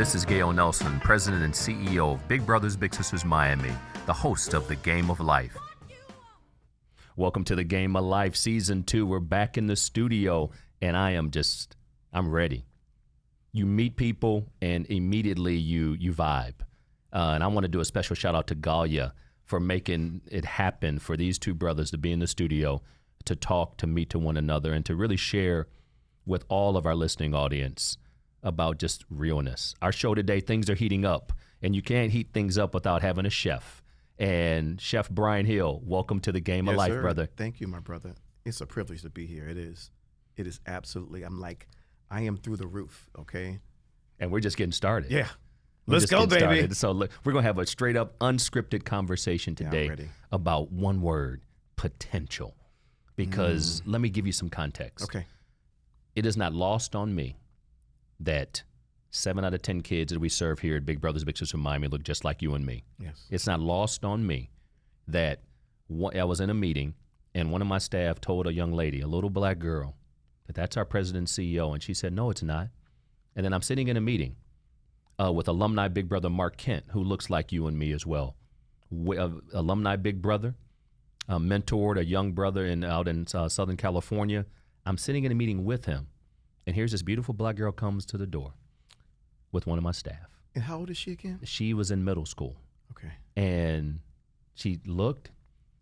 this is Gale Nelson, President and CEO of Big Brothers Big Sisters Miami, the host of The Game of Life. Welcome to The Game of Life Season 2. We're back in the studio, and I'm ready. You meet people, and immediately you vibe. And I want to do a special shout out to Gale for making it happen for these two brothers to be in the studio, to talk, to meet to one another, and to really share with all of our listening audience about just realness. Our show today, things are heating up, and you can't heat things up without having a chef. And Chef Brian Hill, welcome to The Game of Life, brother. Thank you, my brother. It's a privilege to be here. It is absolutely. I am through the roof, okay? And we're just getting started. Yeah. Let's go, baby. Started. So look, we're going to have a straight up unscripted conversation today about one word, potential. Because let me give you some context. Okay. It is not lost on me that 7 out of 10 kids that we serve here at Big Brothers Big Sisters of Miami look just like you and me. Yes. It's not lost on me that I was in a meeting and one of my staff told a young lady, a little black girl, that that's our president and CEO. And she said, no, it's not. And then I'm sitting in a meeting with alumni Big Brother Mark Kent, who looks like you and me as well. Alumni Big Brother, mentored a young brother out in Southern California. I'm sitting in a meeting with him. And here's this beautiful black girl comes to the door with one of my staff. And how old is she again? She was in middle school. Okay. And she looked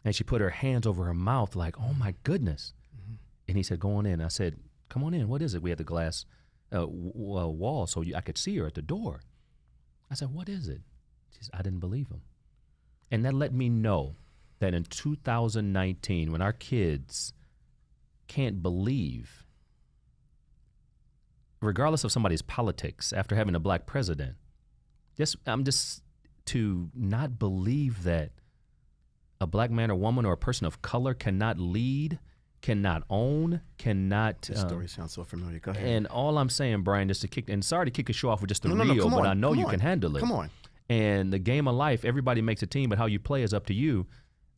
and she put her hands over her mouth like, oh my goodness. Mm-hmm. And he said, go on in. I said, come on in. What is it? We had the glass wall so I could see her at the door. I said, what is it? She said, I didn't believe him. And that let me know that in 2019, when our kids can't believe, regardless of somebody's politics, after having a black president, to not believe that a black man or woman or a person of color cannot lead, cannot own, cannot. This story sounds so familiar. Go ahead. And all I'm saying, Brian, is sorry to kick the show off with just the real, but I know you can handle it. Come on. And the game of life, everybody makes a team, but how you play is up to you.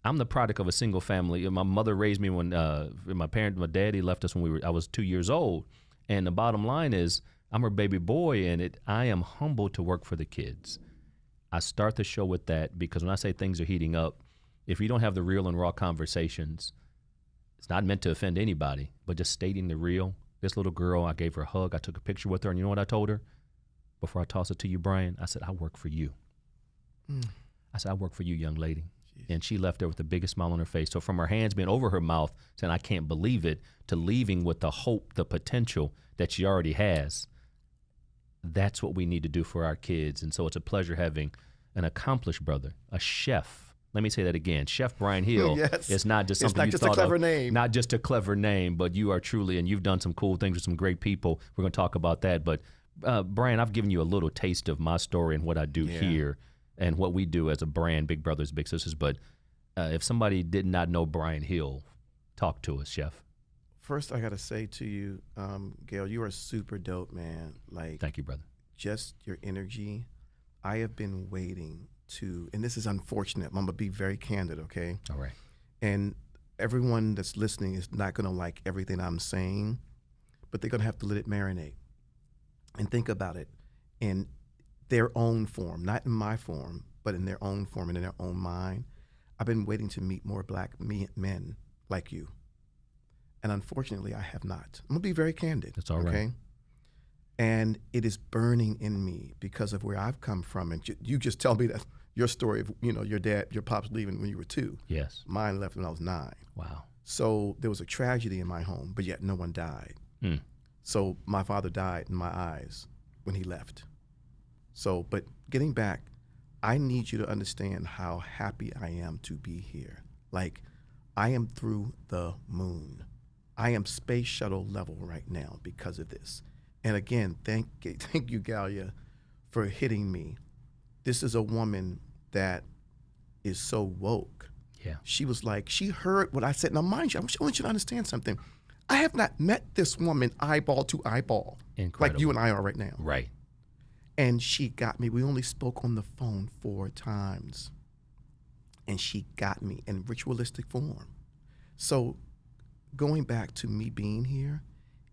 I'm the product of a single family. My mother raised me when my daddy left us when I was 2 years old. And the bottom line is, I'm her baby boy, and I am humbled to work for the kids. I start the show with that because when I say things are heating up, if you don't have the real and raw conversations, it's not meant to offend anybody, but just stating the real. This little girl, I gave her a hug. I took a picture with her, and you know what I told her? Before I toss it to you, Brian, I said, I work for you. I said, I work for you, young lady. And she left there with the biggest smile on her face. So from her hands being over her mouth, saying, I can't believe it, to leaving with the hope, the potential that she already has. That's what we need to do for our kids. And so it's a pleasure having an accomplished brother, a chef. Let me say that again. Chef Brian Hill is not just something you thought of. It's not just a clever name. Not just a clever name, but you are truly, and you've done some cool things with some great people. We're going to talk about that. But Brian, I've given you a little taste of my story and what I do here and what we do as a brand, Big Brothers Big Sisters. But if somebody did not know Brian Hill, talk to us, Chef. First, I got to say to you, Gale, you are super dope, man. Thank you, brother. Just your energy. I have been waiting to, and this is unfortunate. I'm going to be very candid, okay? All right. And everyone that's listening is not going to like everything I'm saying, but they're going to have to let it marinate and think about it in their own form, not in my form, but in their own form and in their own mind. I've been waiting to meet more black men like you. And unfortunately, I have not. I'm going to be very candid. That's all right. Okay? And it is burning in me because of where I've come from. And you just tell me that your story of, your pops leaving when you were 2. Yes. Mine left when I was 9. Wow. So there was a tragedy in my home, but yet no one died. So my father died in my eyes when he left. So, but getting back, I need you to understand how happy I am to be here. I am through the moon. I am space shuttle level right now because of this. And again, thank you, Gale, for hitting me. This is a woman that is so woke. Yeah. She was she heard what I said. Now, mind you, I want you to understand something. I have not met this woman eyeball to eyeball. Incredible. Like you and I are right now. Right. And she got me. We only spoke on the phone 4 times. And she got me in ritualistic form. So going back to me being here,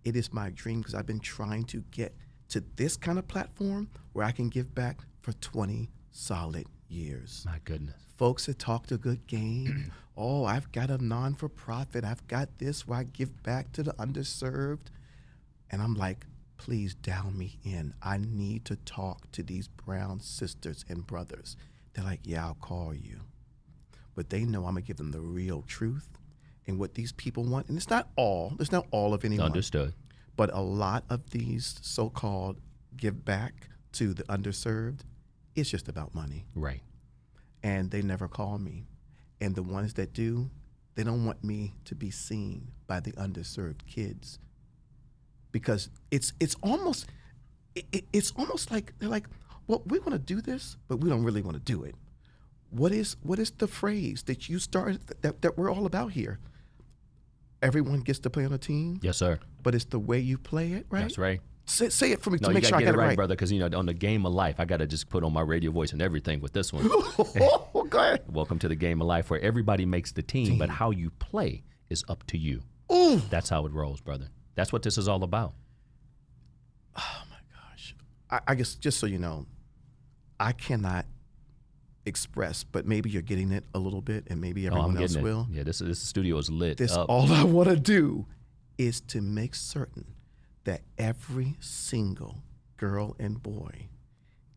it is my dream because I've been trying to get to this kind of platform where I can give back for 20 solid years. My goodness. Folks that talked a good game. Oh, I've got a non-for-profit. I've got this where I give back to the underserved. And I'm like, please dial me in. I need to talk to these brown sisters and brothers. They're like, yeah, I'll call you. But they know I'm going to give them the real truth and what these people want. And it's not all of anyone. Understood. But a lot of these so-called give back to the underserved, it's just about money. Right. And they never call me. And the ones that do, they don't want me to be seen by the underserved kids. Because it's almost like they're like, well, we want to do this, but we don't really want to do it. What is the phrase that you started that we're all about here? Everyone gets to play on a team. Yes, sir. But it's the way you play it, right? That's right. Say it for me No, to make you sure I gotta got get it right, brother, because on the game of life, I got to just put on my radio voice and everything with this one. Go ahead. Welcome to the game of life, where everybody makes the team, but how you play is up to you. Ooh. That's how it rolls, brother. That's what this is all about. Oh my gosh. I guess just so you know, I cannot express, but maybe you're getting it a little bit, and maybe everyone else will. Yeah, this studio is lit up. All I want to do is to make certain that every single girl and boy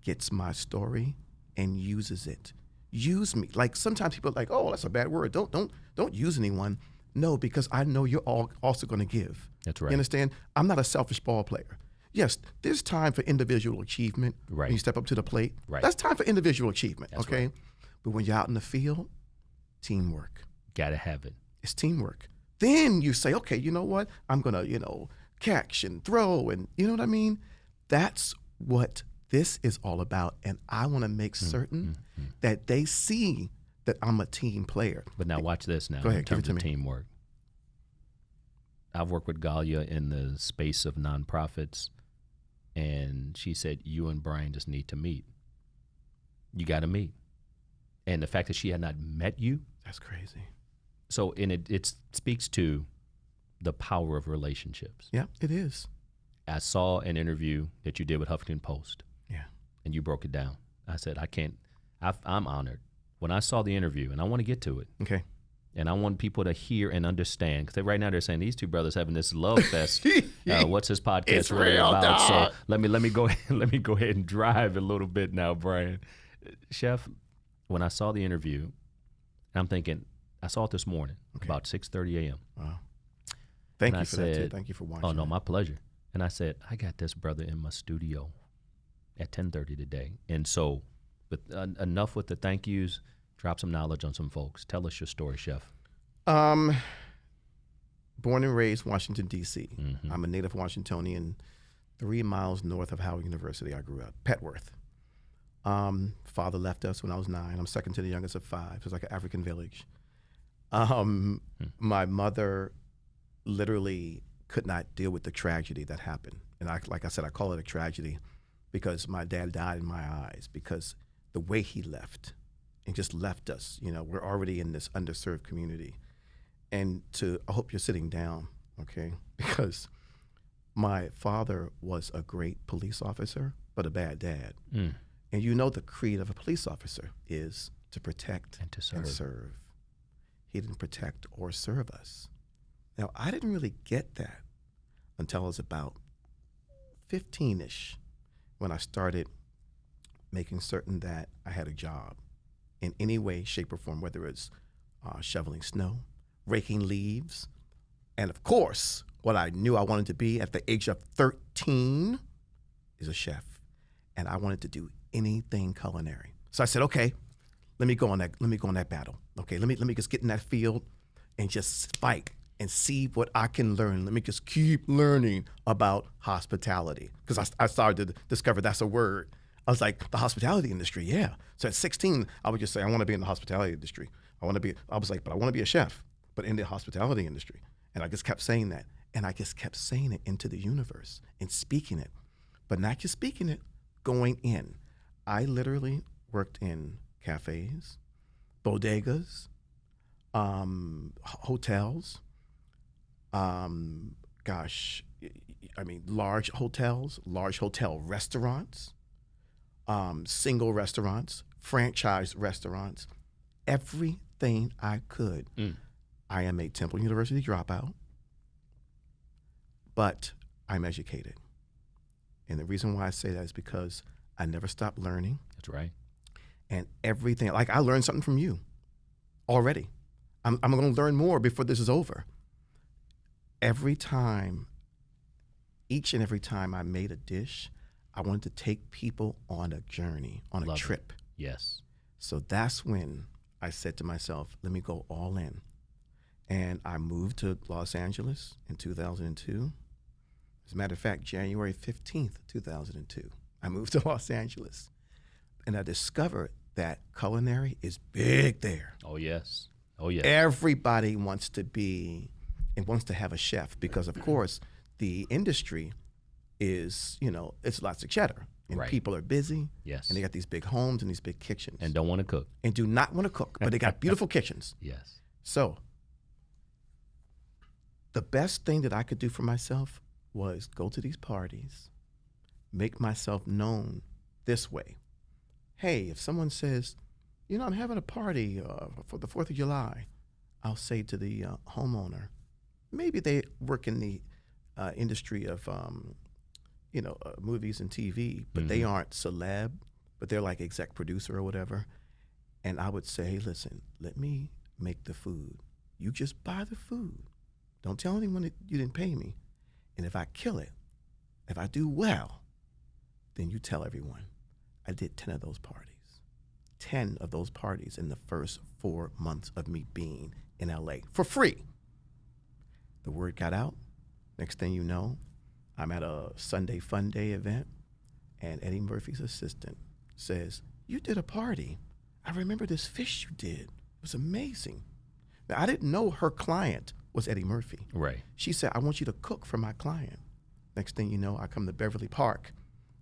gets my story and uses it. Use me. Like sometimes people are like, oh, that's a bad word. Don't use anyone. No, because I know you're all also going to give. That's right. You understand? I'm not a selfish ball player. Yes, there's time for individual achievement Right. when you step up to the plate. Right. That's time for individual achievement, That's okay? right. But when you're out in the field, teamwork. Gotta have it. It's teamwork. Then you say, okay, you know what? I'm going to, catch and throw, and you know what I mean? That's what this is all about. And I want to make certain that they see that I'm a team player. But now watch this now. Go ahead, in give it terms to of me. teamwork. I've worked with Gale in the space of nonprofits, and she said, you and Brian just need to meet. You got to meet. And the fact that she had not met you. That's crazy. So it speaks to the power of relationships. Yeah, it is. I saw an interview that you did with Huffington Post. Yeah. And you broke it down. I said, I'm honored. When I saw the interview, and I want to get to it. Okay. And I want people to hear and understand, because right now they're saying these two brothers having this love fest. What's this podcast It's really real, about? dog. So let me go ahead and drive a little bit now, Brian. Chef, when I saw the interview, I'm thinking, I saw it this morning about 6:30 a.m. Wow. Thank And you I for that, too. said, Thank you for watching. Oh no, my pleasure. And I said, I got this brother in my studio at 10:30 today. And so, enough with the thank yous. Drop some knowledge on some folks. Tell us your story, Chef. Born and raised Washington, D.C. Mm-hmm. I'm a native Washingtonian, 3 miles north of Howard University. I grew up, Petworth. Father left us when I was 9. I'm second to the youngest of 5. It was like an African village. My mother literally could not deal with the tragedy that happened. And like I said, I call it a tragedy because my dad died in my eyes, because the way he left and just left us, we're already in this underserved community. And I hope you're sitting down, okay? Because my father was a great police officer, but a bad dad. And the creed of a police officer is to protect And to serve. He didn't protect or serve us. Now, I didn't really get that until I was about 15-ish, when I started making certain that I had a job in any way, shape, or form, whether it's shoveling snow, raking leaves, and of course, what I knew I wanted to be at the age of 13 is a chef, and I wanted to do anything culinary. So I said, okay, let me go on that battle. Okay, let me just get in that field and just fight and see what I can learn. Let me just keep learning about hospitality, because I started to discover that's a word. I was like, the hospitality industry, yeah. So at 16, I would just say, I want to be in the hospitality industry. I was like, but I want to be a chef, but in the hospitality industry. And I just kept saying that. And I just kept saying it into the universe and speaking it, but not just speaking it, going in. I literally worked in cafes, bodegas, hotels, large hotels, large hotel restaurants, single restaurants, franchise restaurants, everything I could. I am a Temple University dropout, but I'm educated. And the reason why I say that is because I never stopped learning. That's right. And everything, like I learned something from you already. I'm going to learn more before this is over. Each and every time I made a dish, I wanted to take people on a journey, on a trip. Yes. So that's when I said to myself, let me go all in. And I moved to Los Angeles in 2002. As a matter of fact, January 15th, 2002, I moved to Los Angeles. And I discovered that culinary is big there. Oh, yes. Oh, yes. Everybody wants to be and wants to have a chef because, of course, the industry is, it's lots of cheddar. And right. people are busy. Yes. And they got these big homes and these big kitchens. And don't want to cook. And do not want to cook, but they got beautiful kitchens. Yes. So the best thing that I could do for myself was go to these parties, make myself known this way. Hey, if someone says, I'm having a party for the 4th of July, I'll say to the homeowner, maybe they work in the industry of, movies and TV, but they aren't celeb, but they're like exec producer or whatever. And I would say, hey, listen, let me make the food. You just buy the food. Don't tell anyone that you didn't pay me. And if I kill it, if I do well, then you tell everyone. I did 10 of those parties. 10 of those parties in the first 4 months of me being in LA for free. The word got out. Next thing you know, I'm at a Sunday Fun Day event, and Eddie Murphy's assistant says, you did a party. I remember this fish you did. It was amazing. Now, I didn't know her client was Eddie Murphy. Right. She said, I want you to cook for my client. Next thing you know, I come to Beverly Park.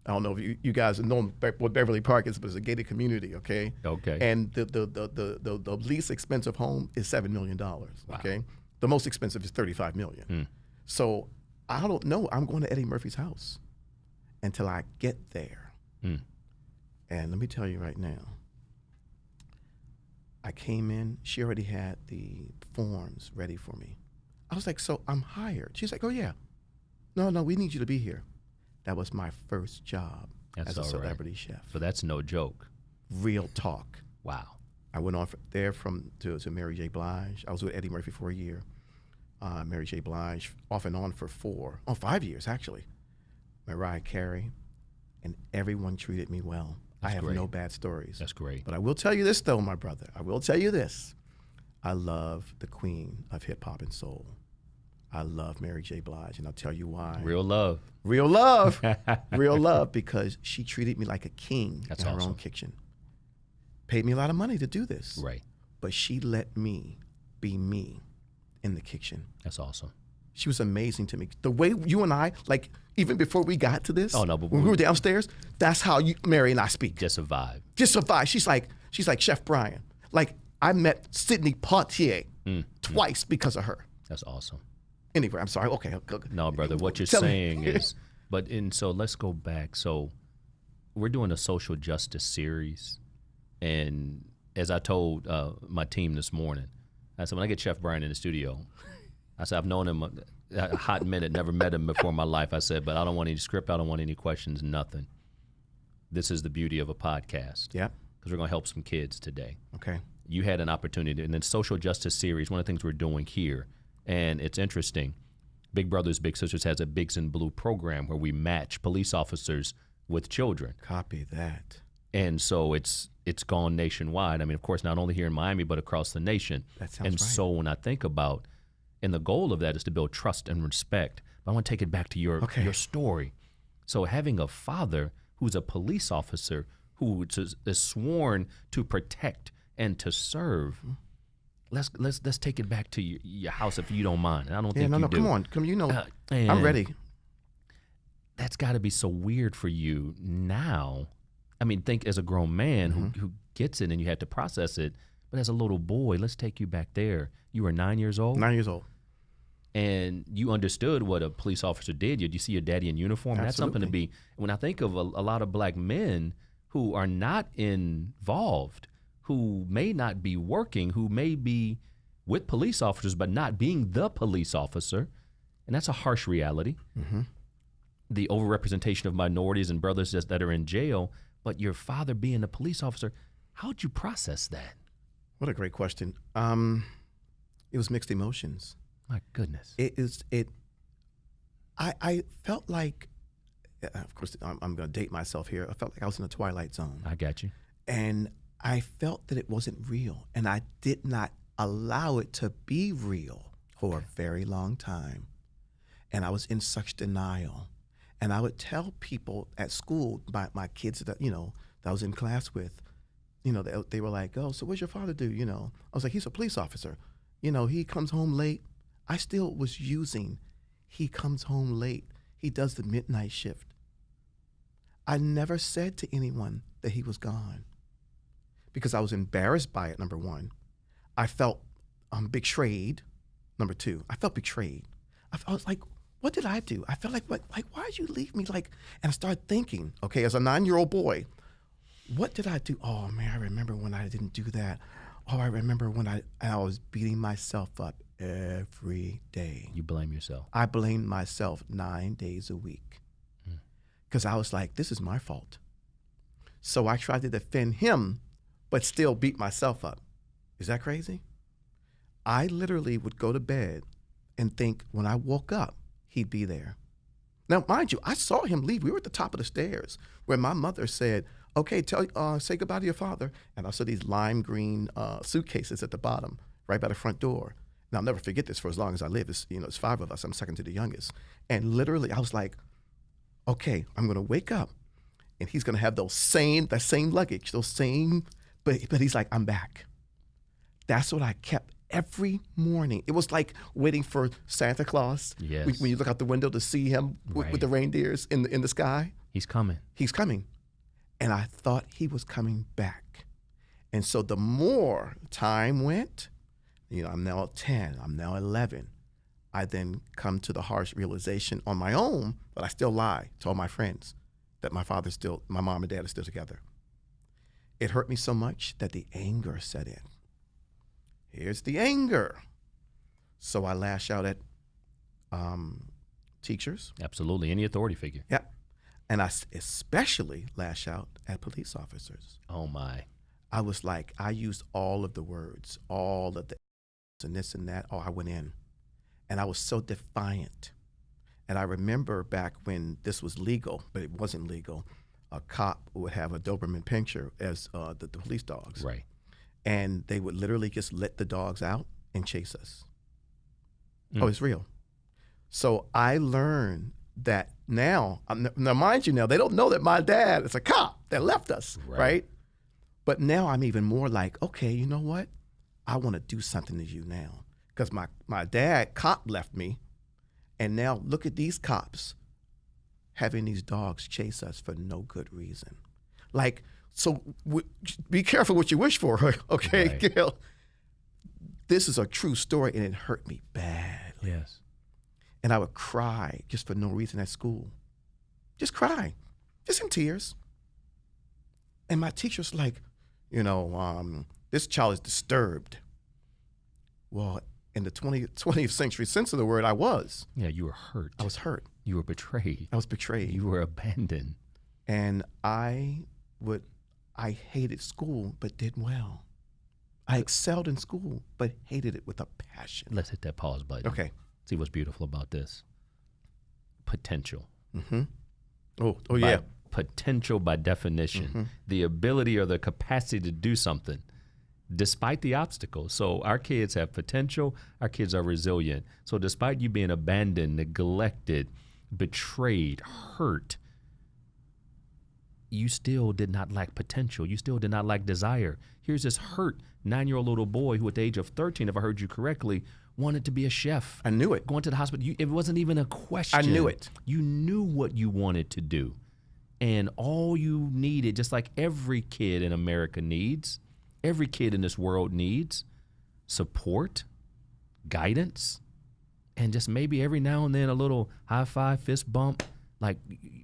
I don't know if you guys know what Beverly Park is, but it's a gated community, okay? Okay. And the least expensive home is $7 million, okay? The most expensive is $35 million. So I don't know. I'm going to Eddie Murphy's house until I get there. And let me tell you right now, I came in, she already had the forms ready for me. I was like, so I'm hired. She's like, oh yeah. No, we need you to be here. That was my first job as a celebrity chef. So that's no joke. Real talk. Wow. I went on to Mary J. Blige. I was with Eddie Murphy for a year. Mary J. Blige, off and on for 5 years actually. Mariah Carey, and everyone treated me well. I have no bad stories. That's great. But I will tell you this though, my brother. I will tell you this. I love the queen of hip hop and soul. I love Mary J. Blige, and I'll tell you why. Real love. Real love. Real love, because she treated me like a king in her own kitchen. Paid me a lot of money to do this. Right. But she let me be me in the kitchen. That's awesome. She was amazing to me. The way you and I, like, even before we got to this, but when we were downstairs, that's how Mary and I speak. Just a vibe. Just a vibe. She's like Chef Brian. Like, I met Sidney Poitier twice because of her. That's awesome. Anyway, I'm sorry. Okay. No, brother, what you're saying is, so let's go back. So we're doing a social justice series. And as I told my team this morning, I said, when I get Chef Brian in the studio, I said, I've known him a hot minute, never met him before in my life. I said, but I don't want any script. I don't want any questions, nothing. This is the beauty of a podcast. Yeah. Because we're going to help some kids today. Okay. You had an opportunity. And then social justice series, one of the things we're doing here, and it's interesting, Big Brothers Big Sisters has a Bigs in Blue program where we match police officers with children. Copy that. And so it's gone nationwide. I mean, of course, not only here in Miami, but across the nation. That sounds and right. So when I think about, and the goal of that is to build trust and respect. But I want to take it back to your story. So having a father who's a police officer who is sworn to protect and to serve. Let's take it back to your house if you don't mind. I don't think you do. Come on. I'm ready. That's got to be so weird for you now. I mean, think as a grown man who gets it and you had to process it, but as a little boy, let's take you back there. You were 9 years old? 9 years old. and you understood what a police officer did. You see your daddy in uniform. Absolutely. That's something to be. When I think of a lot of black men who are not involved, who may not be working, who may be with police officers, but not being the police officer, and that's a harsh reality. Mm-hmm. The overrepresentation of minorities and brothers that are in jail, but your father being a police officer, how'd you process that? What a great question. It was mixed emotions. My goodness. I felt like, of course, I'm going to date myself here. I felt like I was in a twilight zone. I got you. And I felt that it wasn't real. And I did not allow it to be real for a very long time. And I was in such denial. And I would tell people at school, my kids that, that I was in class with, they were like, oh, so what's your father do? I was like, he's a police officer. He comes home late. I still was using, he comes home late. He does the midnight shift. I never said to anyone that he was gone because I was embarrassed by it, number one. I felt betrayed, number two. I felt betrayed. I was like, what did I do? I felt like why'd you leave me? And I started thinking, okay, as a 9-year-old boy, what did I do? Oh man, I remember when I didn't do that. Oh, I remember when I was beating myself up every day. You blame yourself. I blamed myself 9 days a week because I was like, this is my fault. So I tried to defend him, but still beat myself up. Is that crazy? I literally would go to bed and think when I woke up, he'd be there. Now, mind you, I saw him leave. We were at the top of the stairs where my mother said, okay, say goodbye to your father. And I saw these lime green suitcases at the bottom, right by the front door. And I'll never forget this for as long as I live. It's 5 of us. I'm second to the youngest. And literally, I was like, okay, I'm going to wake up, and he's going to have that same luggage, but he's like, I'm back. That's what I kept every morning. It was like waiting for Santa Claus. Yes. When you look out the window to see him with the reindeers in the sky. He's coming. He's coming. And I thought he was coming back. And so the more time went, I'm now 10, I'm now 11. I then come to the harsh realization on my own, but I still lie to all my friends that my mom and dad are still together. It hurt me so much that the anger set in. Here's the anger. So I lash out at teachers. Absolutely. Any authority figure. Yeah. And I especially lash out at police officers. Oh, my. I was like, I used all of the words, all of the and this and that. Oh, I went in. And I was so defiant. And I remember back when this was legal, but it wasn't legal, a cop would have a Doberman Pinscher as the police dogs. Right. And they would literally just let the dogs out and chase us. Oh, it's real. So I learned that now mind you, they don't know that my dad is a cop that left us, right? But now I'm even more like, okay, you know what? I want to do something to you now. Because my dad, cop, left me, and now look at these cops having these dogs chase us for no good reason. So be careful what you wish for, okay, right. Gale? This is a true story, and it hurt me badly. Yes. And I would cry just for no reason at school. Just cry, just in tears. And my teacher's like, this child is disturbed. Well, in the 20th century sense of the word, I was. Yeah, you were hurt. I was hurt. You were betrayed. I was betrayed. You were abandoned. And I hated school, but did well. I excelled in school, but hated it with a passion. Let's hit that pause button. Okay. See what's beautiful about this. Potential. Mm-hmm. Oh yeah. Potential by definition. The ability or the capacity to do something despite the obstacles. So our kids have potential. Our kids are resilient. So despite you being abandoned, neglected, betrayed, hurt, you still did not lack potential. You still did not lack desire. Here's this hurt 9-year-old little boy who at the age of 13, if I heard you correctly, wanted to be a chef. I knew it. Going to the hospital. It wasn't even a question. I knew it. You knew what you wanted to do. And all you needed, just like every kid in America needs, every kid in this world needs support, guidance, and just maybe every now and then a little high five, fist bump, like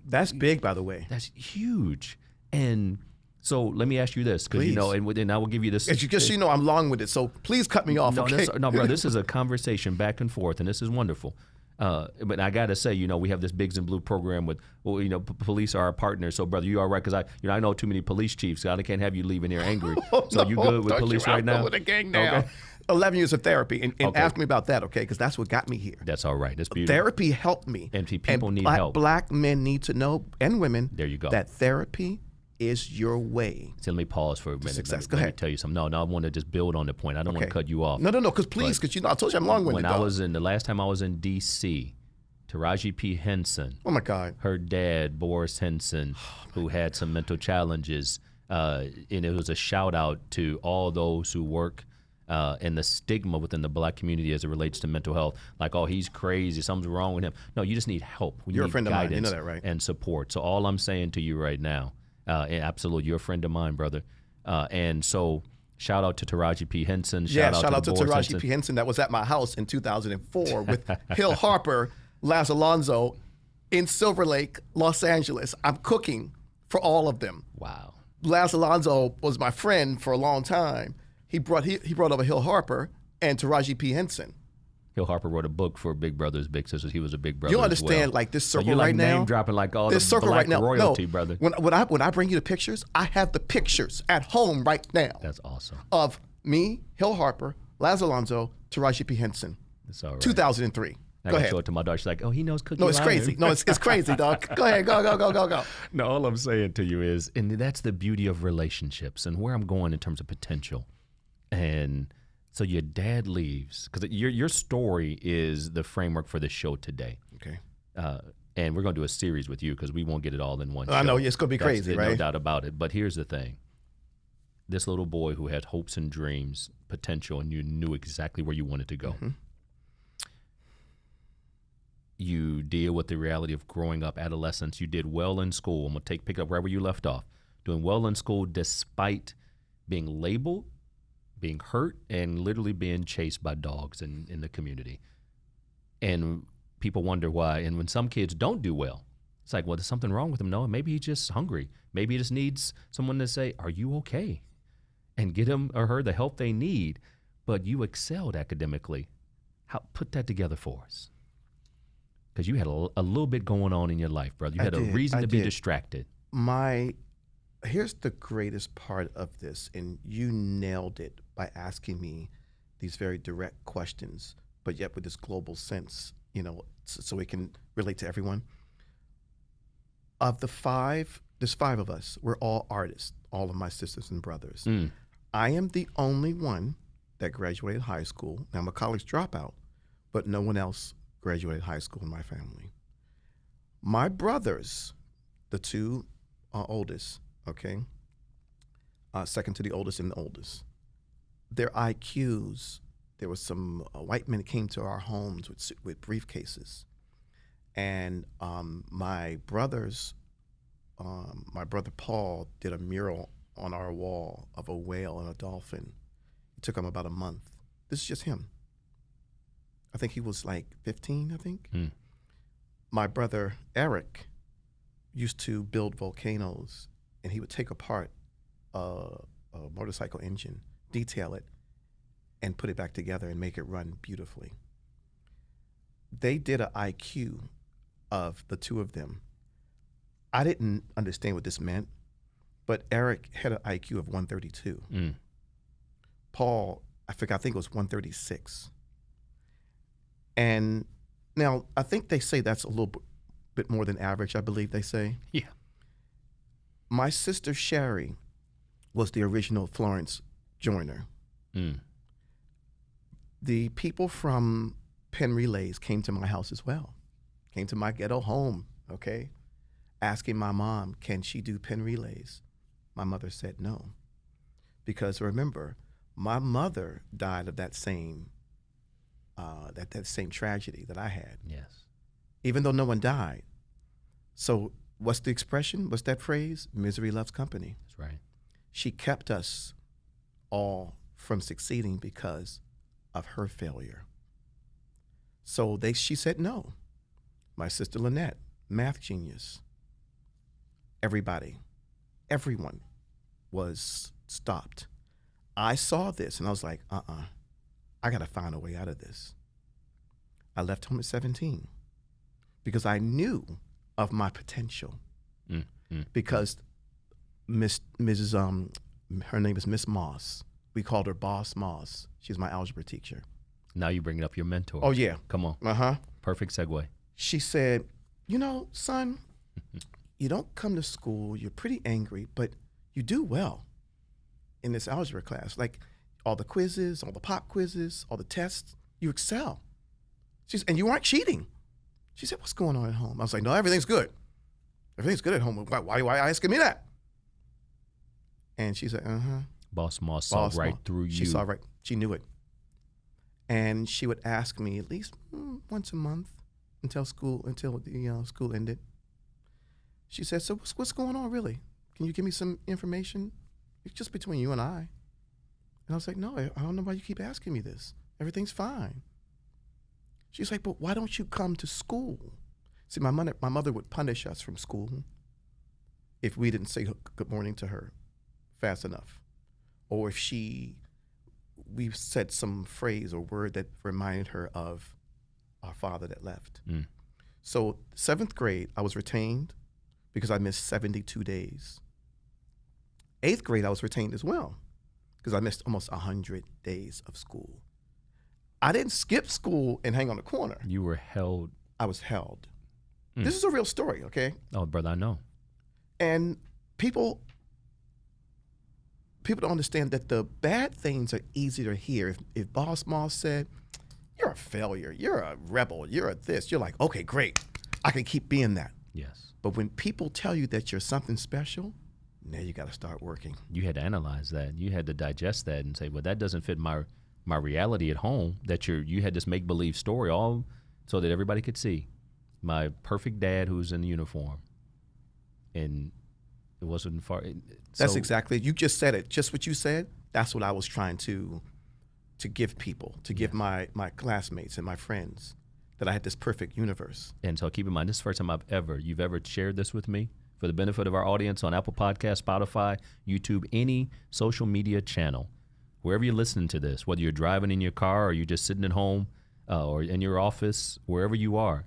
That's big, by the way. that's huge. And so let me ask you this, because you know, and I will give you this. Just so you know, I'm long with it, so please cut me off. No, Okay? no, bro. This is a conversation back and forth, and this is wonderful. But I gotta say, you know, we have this Bigs and Blue program with, well, you know, police are our partners. So, brother, you all right? Because I know too many police chiefs. So I can't have you leaving here angry. So you good with police right now? With a gang now. Okay. 11 years of therapy, and ask me about that, okay? Because that's what got me here. That's all right. That's beautiful. Therapy helped me. And people need help. Black men need to know, and women. There you go. That therapy is your way. So let me pause for a minute. Success. Go ahead. Let me tell you something. No, I want to just build on the point. I don't want to cut you off. No, because you know, I told you I'm long-winded. When the last time I was in D.C., Taraji P. Henson. Oh my God. Her dad, Boris Henson, who had some mental challenges, and it was a shout out to all those who work and the stigma within the black community as it relates to mental health. Like, oh, he's crazy, something's wrong with him. No, you just need help. You're a friend of mine. You know that, right? And support. So all I'm saying to you right now, and absolutely, you're a friend of mine, brother. And so shout out to Taraji P. Henson. Shout out to Taraji Henson. P. Henson that was at my house in 2004 with Hill Harper, Laz Alonso in Silver Lake, Los Angeles. I'm cooking for all of them. Wow. Laz Alonso was my friend for a long time. He brought over Hill Harper and Taraji P. Henson. Hill Harper wrote a book for Big Brothers Big Sisters. He was a big brother. You understand, as well. like this circle so right now. Name dropping like all this the circle black right now. royalty, No, brother. When I bring you the pictures, I have the pictures at home right now. That's awesome. Of me, Hill Harper, Laz Alonso, Taraji P. Henson. That's all right. 2003. Go ahead. Show it to my daughter. She's like, oh, he knows cookie. No, it's crazy. No, it's crazy, dog. Go ahead. Go. No, all I'm saying to you is, and that's the beauty of relationships and where I'm going in terms of potential. And so your dad leaves, because your story is the framework for the show today. Okay. And we're going to do a series with you because we won't get it all in one show. I know. It's going to be crazy, right? No doubt about it. But here's the thing. This little boy who had hopes and dreams, potential, and you knew exactly where you wanted to go. Mm-hmm. You deal with the reality of growing up, adolescence. You did well in school. I'm going to pick up right where you left off. Doing well in school despite being labeled, being hurt, and literally being chased by dogs in the community. And people wonder why. And when some kids don't do well, it's like, well, there's something wrong with him. No, maybe he's just hungry. Maybe he just needs someone to say, are you okay? And get him or her the help they need. But you excelled academically. Put that together for us. Because you had a little bit going on in your life, brother. You had a reason to be distracted. Here's the greatest part of this, and you nailed it by asking me these very direct questions, but yet with this global sense, you know, so we can relate to everyone. Of the five, there's five of us. We're all artists, all of my sisters and brothers. Mm. I am the only one that graduated high school. Now, I'm a college dropout, but no one else graduated high school in my family. My brothers, the two oldest, okay, second to the oldest and the oldest, their IQs, there was some white men that came to our homes with briefcases. And my brother Paul did a mural on our wall of a whale and a dolphin. It took him about a month. This is just him. I think he was like 15, I think. Mm. My brother Eric used to build volcanoes, and he would take apart a motorcycle engine, detail it, and put it back together and make it run beautifully. They did an IQ of the two of them. I didn't understand what this meant, but Eric had an IQ of 132. Mm. Paul, I think it was 136. And now I think they say that's a little bit more than average, I believe they say. Yeah. My sister Sherry was the original Florence Joyner. Mm. The people from Penn Relays came to my house as well, came to my ghetto home, okay, asking my mom, can she do Penn Relays? My mother said no, because remember, my mother died of that same tragedy that I had. Yes. Even though no one died. So what's the expression? What's that phrase? Misery loves company. That's right. She kept us all from succeeding because of her failure. So she said no. My sister Lynette, math genius. Everyone was stopped. I saw this and I was like, I got to find a way out of this. I left home at 17 because I knew of my potential. Because her name is Miss Moss. We called her Boss Moss. She's my algebra teacher. Now you bringing up your mentor. Oh, yeah. Come on. Perfect segue. She said, son, you don't come to school. You're pretty angry, but you do well in this algebra class. Like all the quizzes, all the pop quizzes, all the tests, you excel. And you aren't cheating. She said, what's going on at home? I was like, no, everything's good. Everything's good at home. Why are you asking me that? And she said, Boss Moss saw right through you. She saw right. She knew it. And she would ask me at least once a month until the school ended. She said, so what's going on really? Can you give me some information? It's just between you and I. And I was like, no, I don't know why you keep asking me this. Everything's fine. She's like, but why don't you come to school? See, my mother would punish us from school if we didn't say good morning to her fast enough. Or if we said some phrase or word that reminded her of our father that left. So 7th grade, I was retained because I missed 72 days. 8th grade, I was retained as well because I missed almost 100 days of school. I didn't skip school and hang on the corner. You were held. I was held. This is a real story, okay? Oh, brother, I know. And people don't understand that the bad things are easy to hear. If Boss Moss said, you're a failure, you're a rebel, you're a this, you're like, okay, great. I can keep being that. Yes. But when people tell you that you're something special, now you got to start working. You had to analyze that. You had to digest that and say, well, that doesn't fit my reality at home, that you had this make-believe story all so that everybody could see my perfect dad who's in uniform. And it wasn't far. That's exactly, you just said it. Just what you said, that's what I was trying to give people, to give my classmates and my friends, that I had this perfect universe. And so keep in mind, this is the first time you've ever shared this with me. For the benefit of our audience on Apple Podcasts, Spotify, YouTube, any social media channel, wherever you're listening to this, whether you're driving in your car or you're just sitting at home or in your office, wherever you are,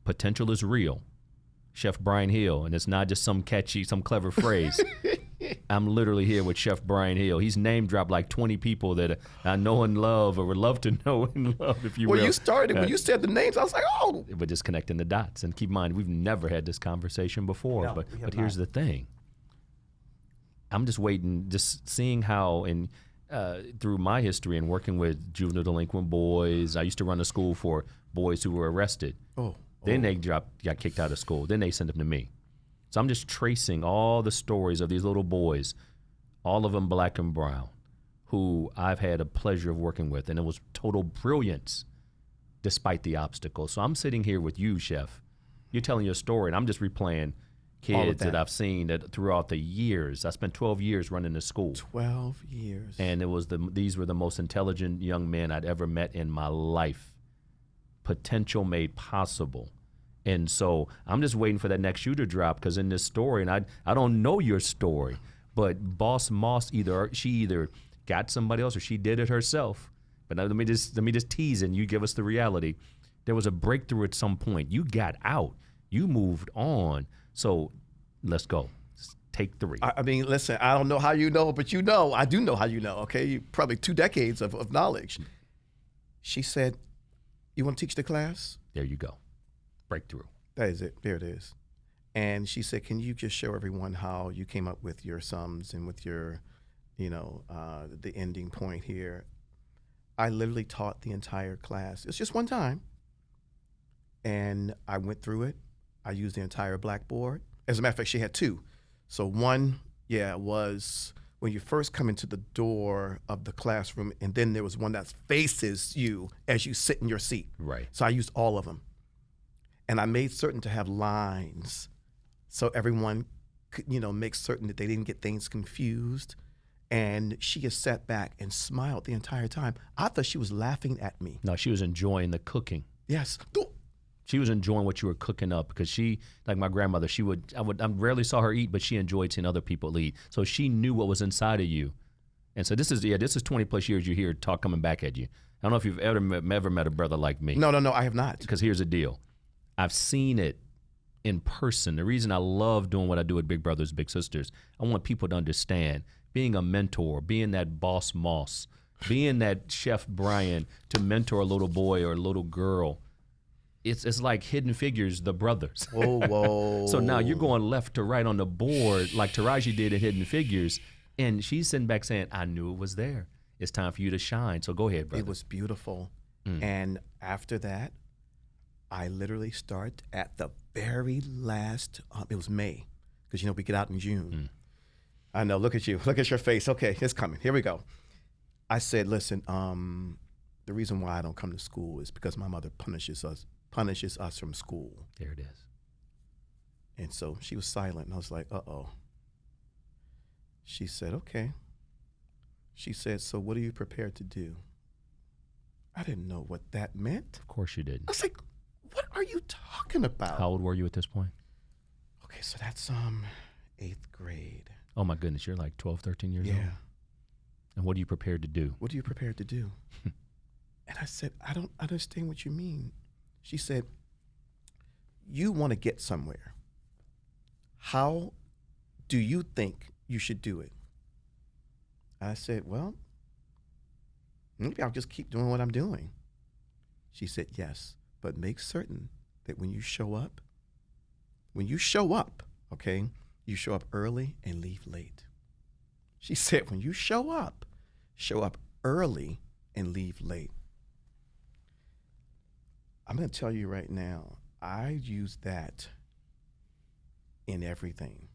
potential is real. Chef Brian Hill, and it's not just some clever phrase. I'm literally here with Chef Brian Hill. He's name dropped like 20 people that I know and love or would love to know and love, if you will. Well, you started, when you said the names, I was like, oh. We're just connecting the dots. And keep in mind, we've never had this conversation before. No, but here's the thing. I'm just waiting, just seeing how, through my history and working with juvenile delinquent boys, I used to run a school for boys who were arrested. Then they got kicked out of school. Then they sent them to me. So I'm just tracing all the stories of these little boys, all of them black and brown, who I've had a pleasure of working with. And it was total brilliance despite the obstacles. So I'm sitting here with you, Chef. You're telling your story, and I'm just replaying kids that I've seen that throughout the years. I spent 12 years running the school. 12 years. And these were the most intelligent young men I'd ever met in my life. Potential made possible. And so I'm just waiting for that next shoe to drop, because in this story, and I don't know your story, but Boss Moss she either got somebody else or she did it herself. But now let me just tease and you give us the reality. There was a breakthrough at some point. You got out. You moved on. So let's go. Take 3. I mean, listen, I don't know how you know, but you know, I do know how you know, okay? Probably 2 decades of knowledge. She said, you want to teach the class? There you go. Breakthrough. That is it. There it is. And she said, can you just show everyone how you came up with your sums and with your, the ending point here? I literally taught the entire class. It's just one time. And I went through it. I used the entire blackboard. As a matter of fact, she had 2. So one, was when you first come into the door of the classroom, and then there was one that faces you as you sit in your seat. Right. So I used all of them. And I made certain to have lines so everyone could, make certain that they didn't get things confused. And she just sat back and smiled the entire time. I thought she was laughing at me. No, she was enjoying the cooking. Yes. She was enjoying what you were cooking up because she, like my grandmother, I rarely saw her eat, but she enjoyed seeing other people eat. So she knew what was inside of you. And so this is 20 plus years you hear talk coming back at you. I don't know if you've ever met a brother like me. No, I have not. Because here's the deal. I've seen it in person. The reason I love doing what I do with Big Brothers, Big Sisters, I want people to understand being a mentor, being that boss Moss, being that Chef Brian to mentor a little boy or a little girl. It's like Hidden Figures, the brothers. Whoa. So now you're going left to right on the board like Taraji did in Hidden Figures, and she's sitting back saying, I knew it was there. It's time for you to shine. So go ahead, brother. It was beautiful. And after that, I literally start at the very last, it was May, because, we get out in June. I know, look at you. Look at your face. Okay, it's coming. Here we go. I said, listen, the reason why I don't come to school is because my mother punishes us from school. There it is. And so she was silent, and I was like, uh-oh. She said, okay. She said, so what are you prepared to do? I didn't know what that meant. Of course you did. I was like, what are you talking about? How old were you at this point? Okay, so that's 8th grade. Oh my goodness, you're like 12, 13 years old. Yeah. And what are you prepared to do? What are you prepared to do? And I said, I don't understand what you mean. She said, you want to get somewhere. How do you think you should do it? I said, well, maybe I'll just keep doing what I'm doing. She said, yes, but make certain that when you show up, okay, you show up early and leave late. She said, when you show up early and leave late. I'm going to tell you right now, I use that in everything.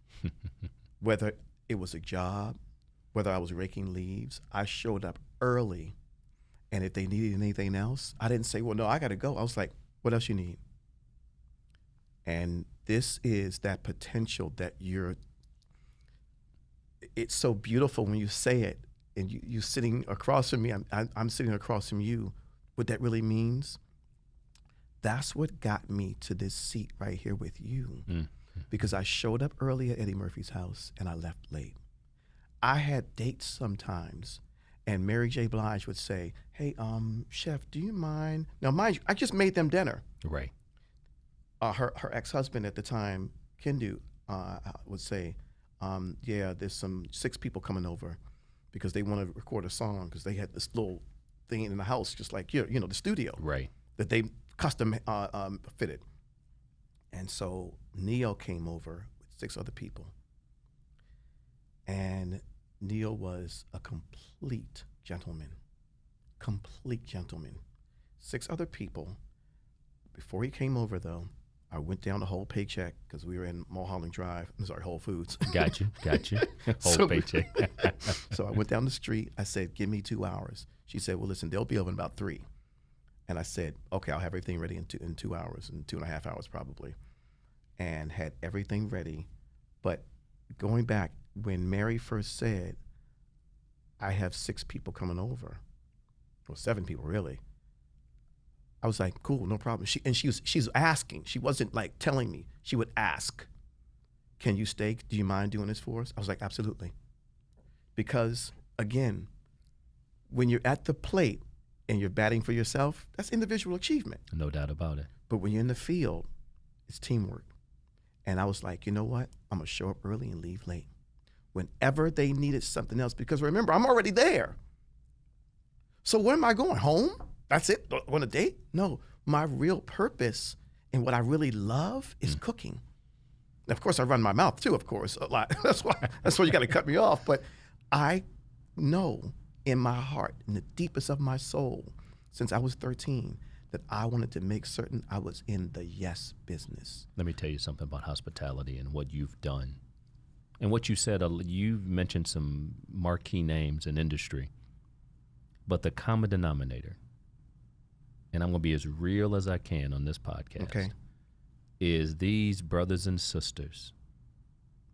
Whether it was a job, whether I was raking leaves, I showed up early. And if they needed anything else, I didn't say, well, no, I got to go. I was like, what else you need? And this is that potential that it's so beautiful when you say it and you sitting across from me, I'm sitting across from you. What that really means, that's what got me to this seat right here with you. Because I showed up early at Eddie Murphy's house and I left late. I had dates sometimes, and Mary J. Blige would say, hey, chef, do you mind? Now, mind you, I just made them dinner. Right. Her ex-husband at the time, Kendu, would say, yeah, there's some 6 people coming over because they want to record a song because they had this little thing in the house, just like, the studio. Right. That they custom fitted. And so Neil came over with 6 other people. And Neil was a complete gentleman. 6 other people. Before he came over, though, I went down the whole paycheck because we were in Mulholland Drive. I'm sorry, Whole Foods. Got you. Whole paycheck. So I went down the street. I said, give me 2 hours. She said, well, listen, they'll be over in about 3. And I said, okay, I'll have everything ready in 2 hours, in 2.5 hours probably. And had everything ready. But going back, when Mary first said, I have 6 people coming over, or 7 people really, I was like, cool, no problem. She's asking. She wasn't like telling me. She would ask, can you stay? Do you mind doing this for us? I was like, absolutely. Because again, when you're at the plate and you're batting for yourself, that's individual achievement. No doubt about it. But when you're in the field, it's teamwork. And I was like, you know what? I'm going to show up early and leave late. Whenever they needed something else, because remember, I'm already there. So where am I going? Home? That's it? On a date? No. My real purpose and what I really love is cooking. And of course, I run my mouth too, of course, a lot. That's why you got to cut me off. But I know in my heart, in the deepest of my soul, since I was 13, that I wanted to make certain I was in the yes business. Let me tell you something about hospitality and what you've done. And what you said, you've mentioned some marquee names in industry. But the common denominator, and I'm going to be as real as I can on this podcast, okay, is these brothers and sisters,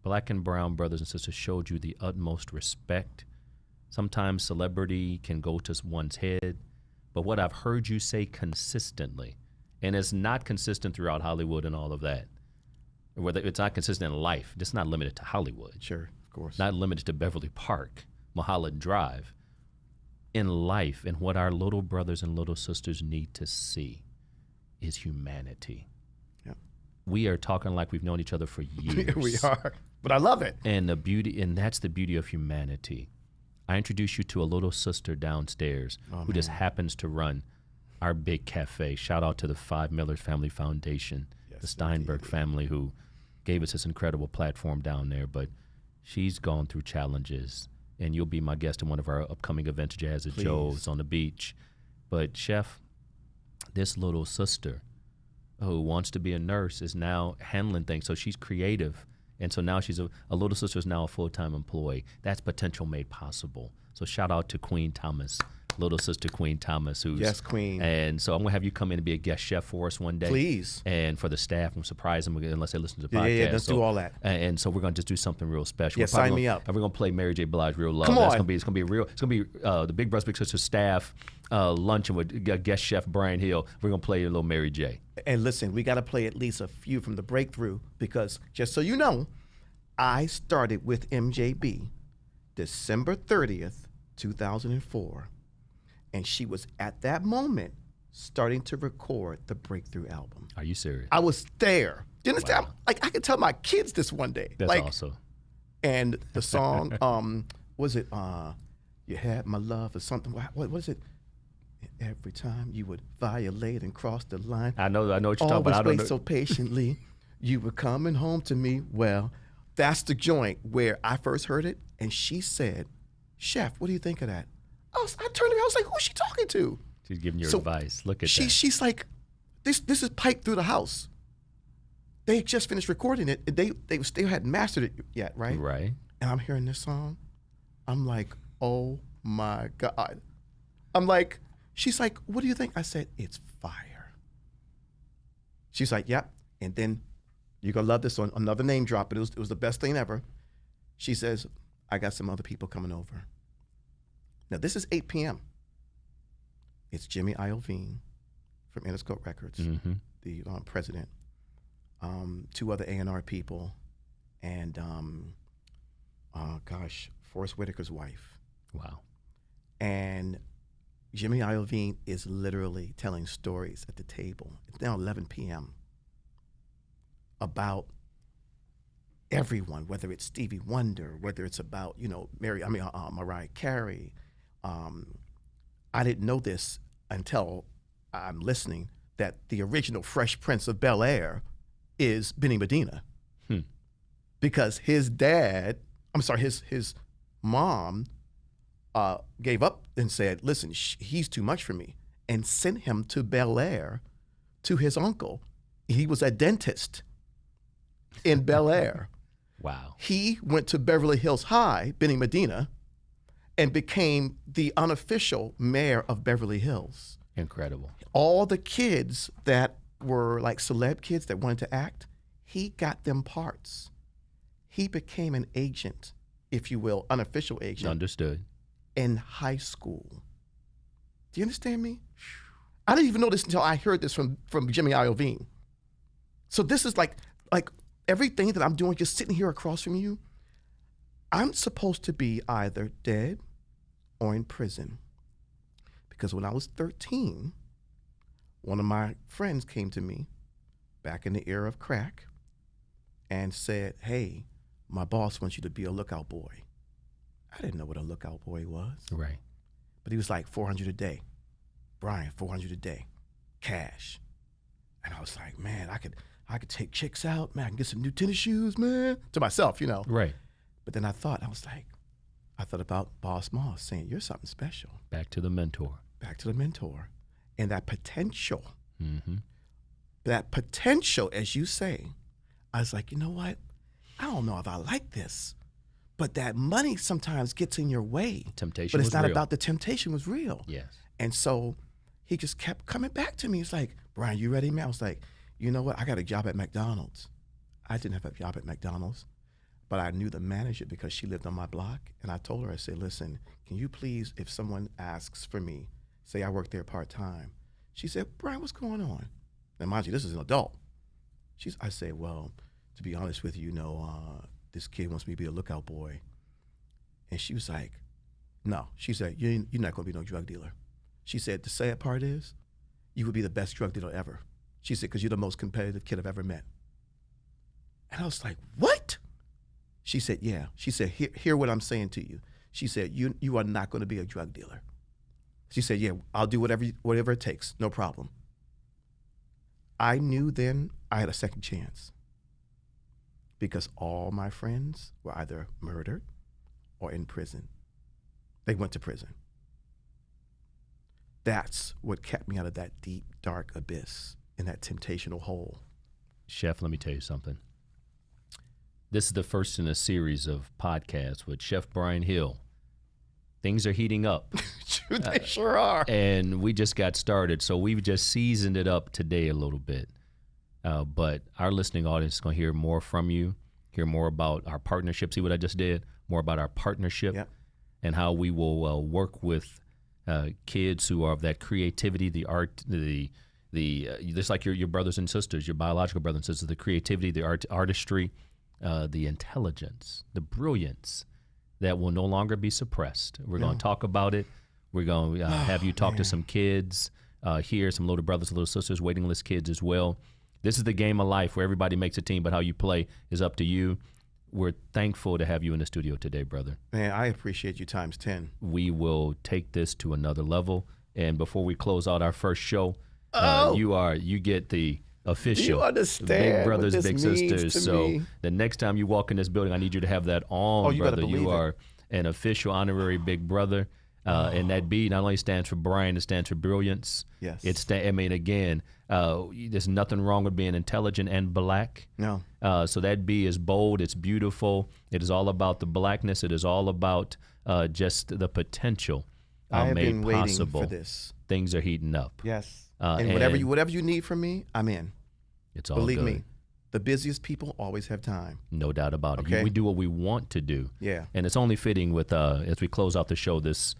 black and brown brothers and sisters, showed you the utmost respect. Sometimes celebrity can go to one's head, but what I've heard you say consistently And it's not consistent throughout Hollywood and all of that. Whether it's not consistent in life, it's not limited to Hollywood. Sure, of course. Not limited to Beverly Park, Mulholland Drive. In life, and what our little brothers and little sisters need to see is humanity. Yep. We are talking like we've known each other for years. We are, but I love it. And that's the beauty of humanity. I introduce you to a little sister downstairs who just happens to run our big cafe. Shout out to the Five Millers Family Foundation, the Steinberg family who gave us this incredible platform down there. But she's gone through challenges, and you'll be my guest in one of our upcoming events, Jazz at Joe's on the beach. But Chef, this little sister who wants to be a nurse is now handling things. So she's creative. And so now she's a little sister is now a full-time employee. That's potential made possible. So shout out to Queen Thomas, little sister Queen Thomas. Yes, Queen. And so I'm going to have you come in and be a guest chef for us one day. Please. And for the staff, we'll surprise them unless they listen to the podcast. Yeah, let's do all that. And so we're going to just do something real special. Yeah, sign me up. And we're going to play Mary J. Blige Real Love. Come on. It's going to be real. It's going to be the Big Brothers Big Sisters staff luncheon with guest chef Brian Hill. We're going to play a little Mary J. And listen, we got to play at least a few from the breakthrough because just so you know, I started with MJB December 30th, 2004. And she was at that moment starting to record the Breakthrough album. Are you serious? I was there. Do you understand? Wow. Like I could tell my kids this one day. That's like, awesome. And the song, was it You Had My Love or something? What was it? Every time you would violate and cross the line. I know what you're talking about. Always wait so patiently. You were coming home to me. Well, that's the joint where I first heard it, and she said, "Chef, what do you think of that?" I turned to her. I was like, "Who's she talking to?" She's giving you advice. Look at that. She's like, "This is piped through the house." They had just finished recording it. They still hadn't mastered it yet, right? Right. And I'm hearing this song. I'm like, "Oh my God!" I'm like, she's like, "What do you think?" I said, "It's fire." She's like, "Yep." And then you're gonna love this one. Another name drop, but it was the best thing ever. She says, "I got some other people coming over." Now this is 8 p.m. It's Jimmy Iovine from Interscope Records, the president, two other A&R people, and Forrest Whitaker's wife. Wow. And Jimmy Iovine is literally telling stories at the table. It's now 11 p.m. about everyone, whether it's Stevie Wonder, whether it's about, Mariah Carey. I didn't know this until I'm listening that the original Fresh Prince of Bel-Air is Benny Medina. Because his mom gave up and said, "Listen, he's too much for me," and sent him to Bel-Air to his uncle. He was a dentist in Bel-Air. Wow. He went to Beverly Hills High, Benny Medina, and became the unofficial mayor of Beverly Hills. Incredible. All the kids that were like celeb kids that wanted to act, he got them parts. He became an agent, if you will, unofficial agent. Understood. In high school. Do you understand me? I didn't even know this until I heard this from Jimmy Iovine. So this is like everything that I'm doing, just sitting here across from you, I'm supposed to be either dead or in prison. Because when I was 13, one of my friends came to me back in the era of crack and said, "Hey, my boss wants you to be a lookout boy." I didn't know what a lookout boy was. Right. But he was like, $400 a day. Brian, $400 a day, cash. And I was like, man, I could take chicks out, man, I can get some new tennis shoes, man, to myself, Right. But then I thought about Boss Moss saying, "You're something special." Back to the mentor. Back to the mentor. And that potential, as you say, I was like, you know what? I don't know if I like this. But that money sometimes gets in your way. Temptation But it's was not real. about the temptation was real. Yes. And so he just kept coming back to me. He's like, "Brian, you ready, man?" I was like, "You know what? I got a job at McDonald's." I didn't have a job at McDonald's, but I knew the manager because she lived on my block. And I told her, I said, "Listen, can you please, if someone asks for me, say I work there part-time." She said, "Brian, what's going on?" Now, mind you, this is an adult. I said, well, to be honest with you, this kid wants me to be a lookout boy. And she was like, no. She said, you're not going to be no drug dealer. She said, the sad part is, you would be the best drug dealer ever. She said, because you're the most competitive kid I've ever met. And I was like, what? She said, yeah. She said, hear what I'm saying to you. She said, you are not going to be a drug dealer. She said, yeah, I'll do whatever it takes, no problem. I knew then I had a second chance because all my friends were either murdered or in prison. They went to prison. That's what kept me out of that deep, dark abyss in that temptational hole. Chef, let me tell you something. This is the first in a series of podcasts with Chef Brian Hill. Things are heating up. They sure are. And we just got started, so we've just seasoned it up today a little bit. But our listening audience is going to hear more from you, hear more about our partnership. See what I just did? More about our partnership. Yep. And how we will work with kids who are of that creativity, the art, just like your brothers and sisters, your biological brothers and sisters, the creativity, the artistry, the intelligence, the brilliance that will no longer be suppressed. We're going to talk about it. We're going to have you talk to some kids here, some little brothers, little sisters, waiting list kids as well. This is the game of life where everybody makes a team, but how you play is up to you. We're thankful to have you in the studio today, brother. Man, I appreciate you times 10. We will take this to another level. And before we close out our first show, you get the official you understand Big Brothers, what this Big means Sisters. to So me? the next time you walk in this building, I need you to have that on, you brother. better believe You it. are an official honorary Big Brother. And that B not only stands for Brian, it stands for brilliance. Yes. There's nothing wrong with being intelligent and black. No. So that B is bold. It's beautiful. It is all about the blackness. It is all about just the potential I have made been waiting possible. for this. Things are heating up. Yes. And And whatever you need from me, I'm in. It's all Believe good. me, the busiest people always have time. No doubt about it. Okay. We do what we want to do. Yeah. And it's only fitting with as we close out the show this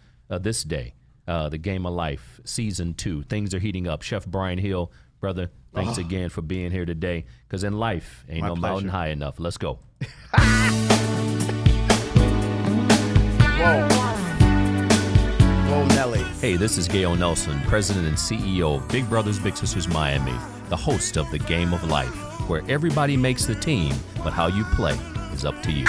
day, The Game of Life, Season 2. Things are heating up. Chef Brian Hill, brother, thanks again for being here today. Because in life, ain't My no mountain pleasure. high enough. Let's go. Whoa. Whoa, Nelly. Hey, this is Gale Nelson, President and CEO of Big Brothers Big Sisters Miami, the host of The Game of Life, where everybody makes the team, but how you play is up to you.